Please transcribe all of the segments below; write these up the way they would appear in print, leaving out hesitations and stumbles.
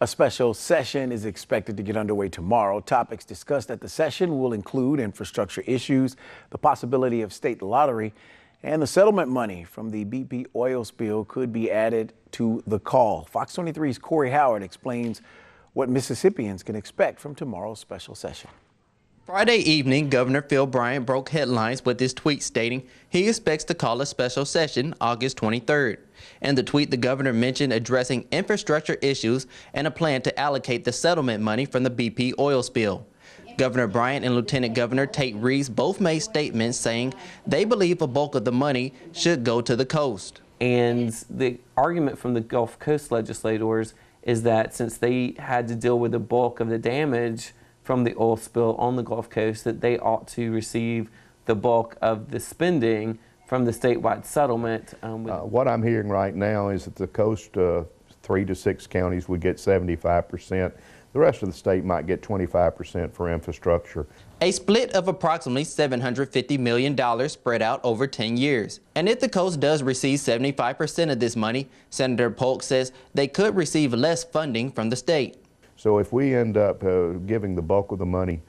A special session is expected to get underway tomorrow. Topics discussed at the session will include infrastructure issues, the possibility of state lottery, and the settlement money from the BP oil spill could be added to the call. Fox 23's Corey Howard explains what Mississippians can expect from tomorrow's special session. Friday evening, Governor Phil Bryant broke headlines with his tweet stating he expects to call a special session August 23rd. In the tweet, the governor mentioned addressing infrastructure issues and a plan to allocate the settlement money from the BP oil spill. Governor Bryant and Lieutenant Governor Tate Reeves both made statements saying they believe a bulk of the money should go to the coast. And the argument from the Gulf Coast legislators is that since they had to deal with the bulk of the damage from the oil spill on the Gulf Coast, that they ought to receive the bulk of the spending from the statewide settlement. What I'm hearing right now is that the coast 3 to 6 counties would get 75%. The rest of the state might get 25% for infrastructure. A split of approximately $750 million spread out over 10 years. And if the coast does receive 75% of this money, Senator Polk says they could receive less funding from the state. So if we end up giving the bulk of the money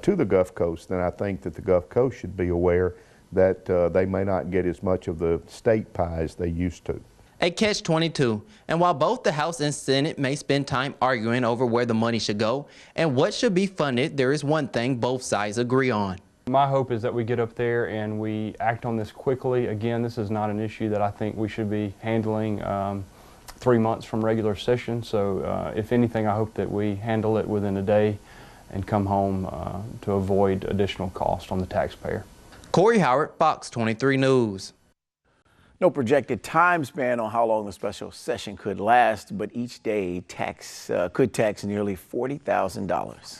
to the Gulf Coast, then I think that the Gulf Coast should be aware that they may not get as much of the state pie as they used to. A catch-22, and while both the House and Senate may spend time arguing over where the money should go and what should be funded, there is one thing both sides agree on. My hope is that we get up there and we act on this quickly. Again, this is not an issue that I think we should be handling 3 months from regular session, so if anything, I hope that we handle it within a day and come home to avoid additional cost on the taxpayer. Corey Howard, Fox 23 News. No projected time span on how long the special session could last, but each day could tax nearly $40,000.